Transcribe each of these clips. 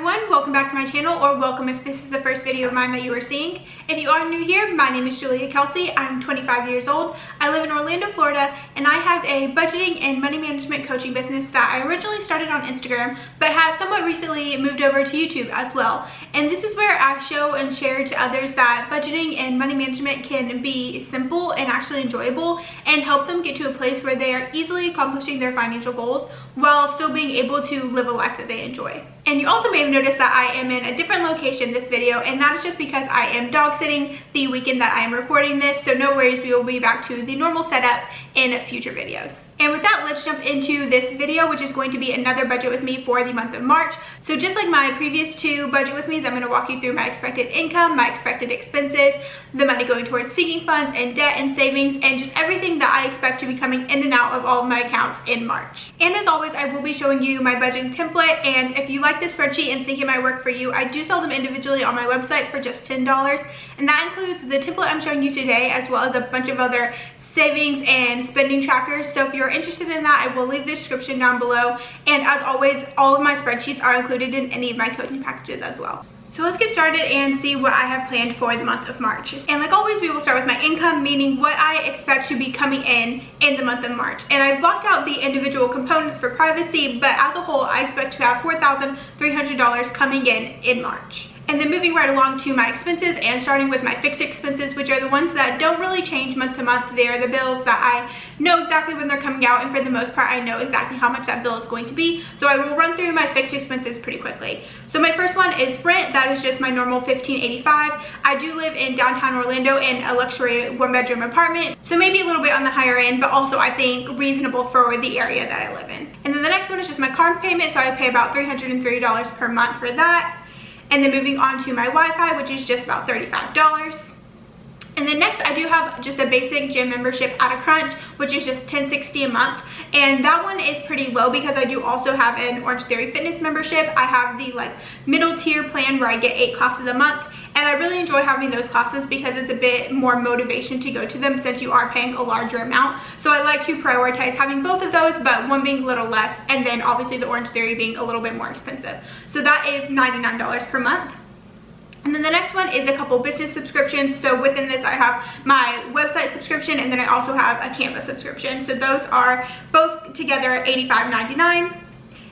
everyone, welcome back to my channel, or welcome if this is the first video of mine that you are seeing. If you are new here, my name is Julia Kelsey. I'm 25 years old. I live in Orlando, Florida, and I have a budgeting and money management coaching business that I originally started on Instagram, but has somewhat recently moved over to YouTube as well. And this is where I show and share to others that budgeting and money management can be simple and actually enjoyable, and help them get to a place where they are easily accomplishing their financial goals while still being able to live a life that they enjoy. And you also may have noticed that I am in a different location this video, and that is just because I am dog sitting the weekend that I am recording this, so no worries, we will be back to the normal setup in future videos. And with that, let's jump into this video, which is going to be another budget with me for the month of March. So just like my previous two budget with me's, I'm going to walk you through my expected income, my expected expenses, the money going towards sinking funds and debt and savings, and just everything that I expect to be coming in and out of all of my accounts in March. And as always, I will be showing you my budgeting template, and if you like this spreadsheet and think it might work for you, I do sell them individually on my website for just $10, and that includes the template I'm showing you today, as well as a bunch of other savings and spending trackers. So if you're interested in that, I will leave the description down below, and as always, all of my spreadsheets are included in any of my coaching packages as well. So let's get started and see what I have planned for the month of March. And like always, we will start with my income, meaning what I expect to be coming in the month of March. And I've blocked out the individual components for privacy, but as a whole, I expect to have $4,300 coming in March. And then moving right along to my expenses, and starting with my fixed expenses, which are the ones that don't really change month to month. They are the bills that I know exactly when they're coming out, and for the most part, I know exactly how much that bill is going to be. So I will run through my fixed expenses pretty quickly. So my first one is rent. That is just my normal $15.85. I do live in downtown Orlando in a luxury one-bedroom apartment, so maybe a little bit on the higher end, but also I think reasonable for the area that I live in. And then the next one is just my car payment, so I pay about $330 per month for that. And then moving on to my Wi-Fi, which is just about $35. And then next, I do have just a basic gym membership at a Crunch, which is just $10.60 a month. And that one is pretty low because I do also have an Orange Theory Fitness membership. I have the middle tier plan where I get 8 classes a month. And I really enjoy having those classes because it's a bit more motivation to go to them since you are paying a larger amount. So I like to prioritize having both of those, but one being a little less, and then obviously the Orange Theory being a little bit more expensive. So that is $99 per month. And then the next one is a couple business subscriptions. So within this, I have my website subscription, and then I also have a Canva subscription. So those are both together $85.99.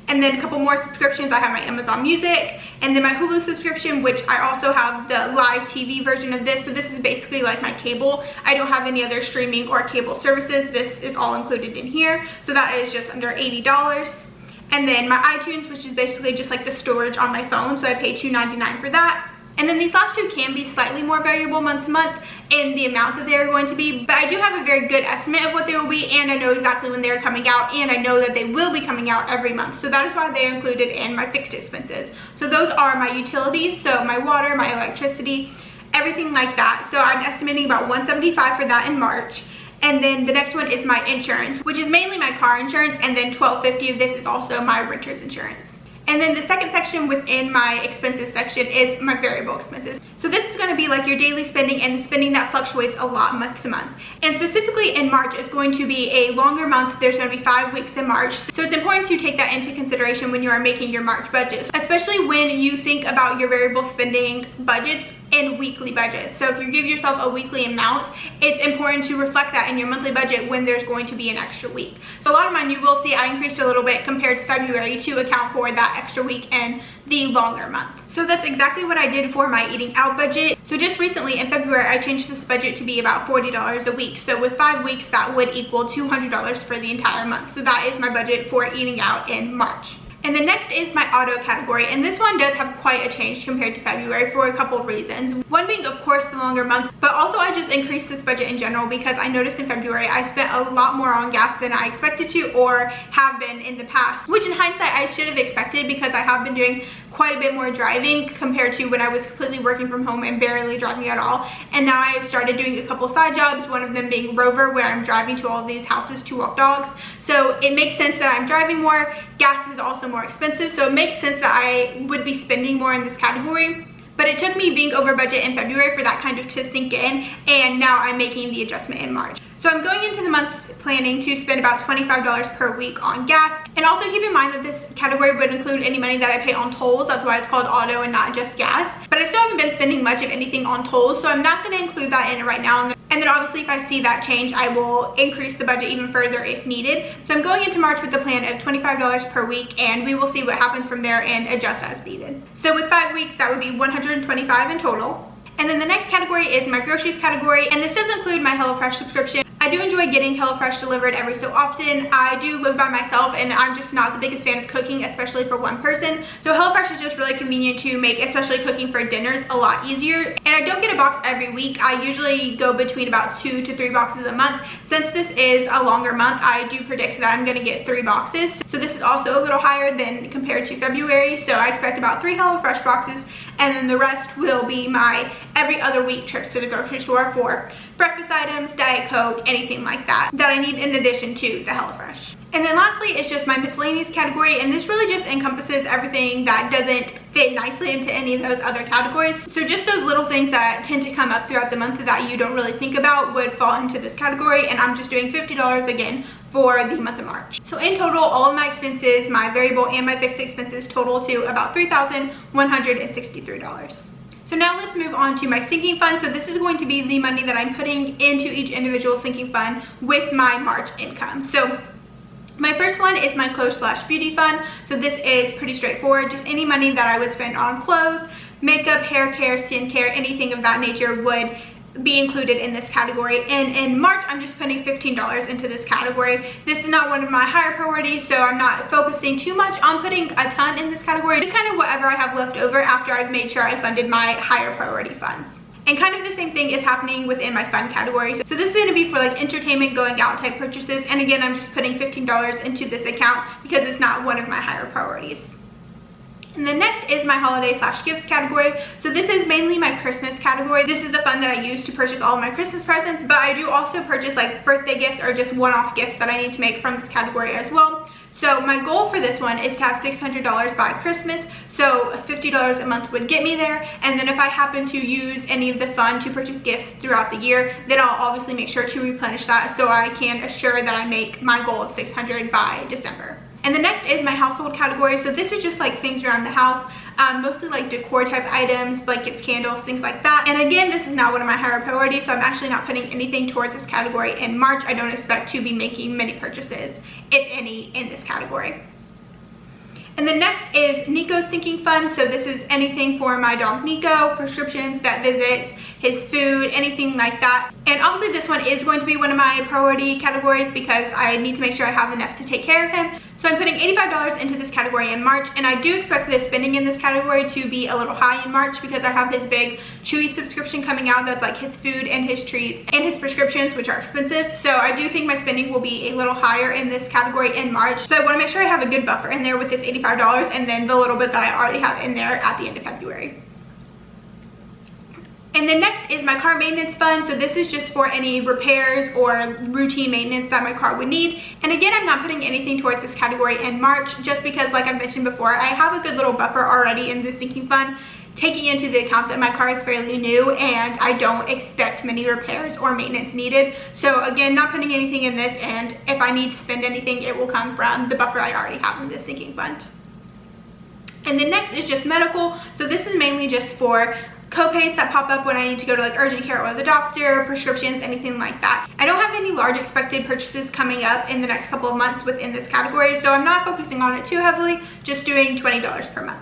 And then a couple more subscriptions. I have my Amazon Music, and then my Hulu subscription, which I also have the live TV version of this. So this is basically like my cable. I don't have any other streaming or cable services. This is all included in here. So that is just under $80. And then my iTunes, which is basically just like the storage on my phone. So I pay $2.99 for that. And then these last two can be slightly more variable month to month in the amount that they're going to be, but I do have a very good estimate of what they will be, and I know exactly when they're coming out, and I know that they will be coming out every month. So that is why they're included in my fixed expenses. So those are my utilities, so my water, my electricity, everything like that. So I'm estimating about $175 for that in March. And then the next one is my insurance, which is mainly my car insurance, and then $12.50 of this is also my renter's insurance. And then the second section within my expenses section is my variable expenses. So this is going to be like your daily spending and spending that fluctuates a lot month to month. And specifically in March, it's going to be a longer month. There's going to be 5 weeks in March. So it's important to take that into consideration when you are making your March budget, especially when you think about your variable spending budgets in weekly budgets. So if you give yourself a weekly amount, it's important to reflect that in your monthly budget when there's going to be an extra week. So a lot of mine, you will see I increased a little bit compared to February to account for that extra week and the longer month. So that's exactly what I did for my eating out budget. So just recently in February, I changed this budget to be about $40 a week. So with 5 weeks, that would equal $200 for the entire month. So that is my budget for eating out in March. And the next is my auto category, and this one does have quite a change compared to February for a couple of reasons. One being, of course, the longer month, but also I just increased this budget in general because I noticed in February I spent a lot more on gas than I expected to or have been in the past, which in hindsight I should have expected because I have been doing quite a bit more driving compared to when I was completely working from home and barely driving at all. And now I have started doing a couple side jobs, one of them being Rover, where I'm driving to all of these houses to walk dogs. So it makes sense that I'm driving more. Gas is also more expensive, so it makes sense that I would be spending more in this category. But it took me being over budget in February for that kind of to sink in, and now I'm making the adjustment in March. So I'm going into the month planning to spend about $25 per week on gas. And also keep in mind that this category would include any money that I pay on tolls. That's why it's called auto and not just gas. But I still haven't been spending much of anything on tolls, so I'm not going to include that in it right now. And then obviously if I see that change, I will increase the budget even further if needed. So I'm going into March with the plan of $25 per week, and we will see what happens from there and adjust as needed. So with 5 weeks, that would be $125 in total. And then the next category is my groceries category, and this does include my HelloFresh subscription. I do enjoy getting HelloFresh delivered every so often. I do live by myself, and I'm just not the biggest fan of cooking, especially for one person. So HelloFresh is just really convenient to make, especially cooking for dinners, a lot easier. And I don't get a box every week. I usually go between about 2 to 3 boxes a month. Since this is a longer month, I do predict that I'm going to get 3 boxes. So this is also a little higher than compared to February. So I expect about 3 HelloFresh boxes, and then the rest will be my every other week trips to the grocery store for breakfast items, Diet Coke, anything like that I need in addition to the HelloFresh. And then lastly is just my miscellaneous category, and this really just encompasses everything that doesn't fit nicely into any of those other categories. So just those little things that tend to come up throughout the month that you don't really think about would fall into this category, and I'm just doing $50 again for the month of March. So in total, all of my expenses, my variable and my fixed expenses, total to about $3,163. So now let's move on to my sinking fund. So this is going to be the money that I'm putting into each individual sinking fund with my March income. So my first one is my clothes/beauty fund. So this is pretty straightforward. Just any money that I would spend on clothes, makeup, hair care, skin care, anything of that nature would be included in this category. And in March, I'm just putting $15 into this category. This is not one of my higher priorities, so I'm not focusing too much on putting a ton in this category. Just kind of whatever I have left over after I've made sure I funded my higher priority funds. And kind of the same thing is happening within my fun category. So this is going to be for like entertainment, going out type purchases. And again, I'm just putting $15 into this account because it's not one of my higher priorities. And then next is my holiday/gifts category. So this is mainly my Christmas category. This is the fund that I use to purchase all of my Christmas presents, but I do also purchase like birthday gifts or just one-off gifts that I need to make from this category as well. So my goal for this one is to have $600 by Christmas. So $50 a month would get me there. And then if I happen to use any of the fund to purchase gifts throughout the year, then I'll obviously make sure to replenish that so I can assure that I make my goal of $600 by December. And the next is my household category. So this is just like things around the house, mostly like decor type items, blankets, candles, things like that. And again, this is not one of my higher priorities, so I'm actually not putting anything towards this category in March. I don't expect to be making many purchases, if any, in this category. And then next is Nico's sinking fund. So this is anything for my dog Nico, prescriptions, vet visits, his food, anything like that. And obviously this one is going to be one of my priority categories because I need to make sure I have enough to take care of him. So I'm putting $85 into this category in March, and I do expect the spending in this category to be a little high in March because I have his big Chewy subscription coming out that's like his food and his treats and his prescriptions, which are expensive. So I do think my spending will be a little higher in this category in March. So I want to make sure I have a good buffer in there with this $85 and then the little bit that I already have in there at the end of February. And then next is my car maintenance fund. So this is just for any repairs or routine maintenance that my car would need. And again, I'm not putting anything towards this category in March just because, like I've mentioned before, I have a good little buffer already in the sinking fund, taking into the account that my car is fairly new and I don't expect many repairs or maintenance needed. So again, not putting anything in this, and if I need to spend anything, it will come from the buffer I already have in this sinking fund. And then next is just medical. So this is mainly just for co-pays that pop up when I need to go to like urgent care or the doctor, prescriptions, anything like that. I don't have any large expected purchases coming up in the next couple of months within this category, so I'm not focusing on it too heavily, just doing $20 per month.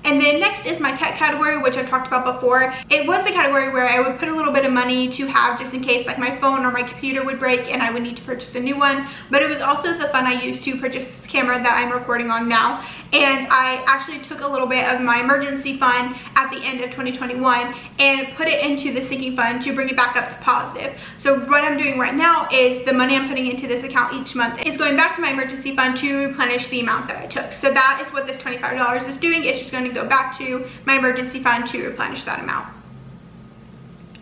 And then next is my tech category, which I've talked about before. It was the category where I would put a little bit of money to have just in case like my phone or my computer would break and I would need to purchase a new one. But it was also the fund I used to purchase this camera that I'm recording on now. And I actually took a little bit of my emergency fund at the end of 2021 and put it into the sinking fund to bring it back up to positive. So what I'm doing right now is the money I'm putting into this account each month is going back to my emergency fund to replenish the amount that I took. So that is what this $25 is doing. It's just going to go back to my emergency fund to replenish that amount.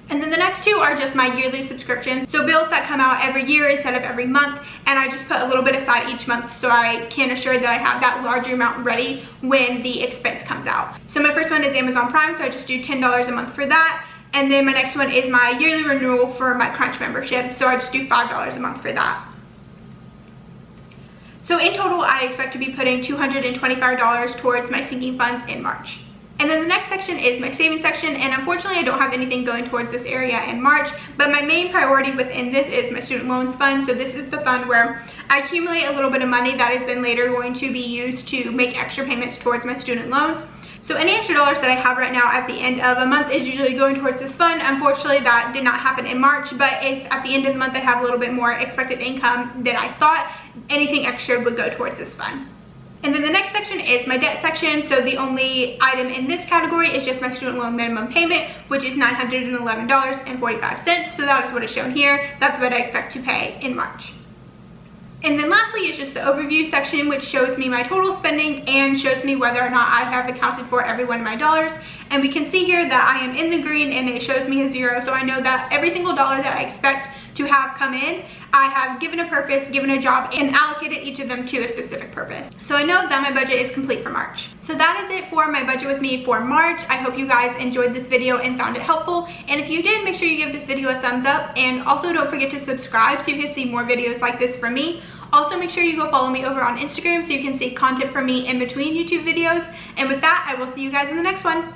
And then the next two are just my yearly subscriptions. So bills that come out every year instead of every month. And I just put a little bit aside each month so I can assure that I have that larger amount ready when the expense comes out. So my first one is Amazon Prime. So I just do $10 a month for that. And then my next one is my yearly renewal for my Crunch membership. So I just do $5 a month for that. So in total, I expect to be putting $225 towards my sinking funds in March. And then the next section is my savings section, and unfortunately I don't have anything going towards this area in March, but my main priority within this is my student loans fund. So this is the fund where I accumulate a little bit of money that is then later going to be used to make extra payments towards my student loans. So any extra dollars that I have right now at the end of a month is usually going towards this fund. Unfortunately, that did not happen in March, but if at the end of the month I have a little bit more expected income than I thought, anything extra would go towards this fund. And then the next section is my debt section. So the only item in this category is just my student loan minimum payment, which is $911.45. So that is what is shown here. That's what I expect to pay in March. And then lastly is just the overview section, which shows me my total spending and shows me whether or not I have accounted for every one of my dollars. And we can see here that I am in the green and it shows me a 0. So I know that every single dollar that I expect to have come in, I have given a purpose, given a job, and allocated each of them to a specific purpose. So I know that my budget is complete for March. So that is it for my budget with me for March. I hope you guys enjoyed this video and found it helpful. And if you did, make sure you give this video a thumbs up. And also don't forget to subscribe so you can see more videos like this from me. Also, make sure you go follow me over on Instagram so you can see content from me in between YouTube videos. And with that, I will see you guys in the next one.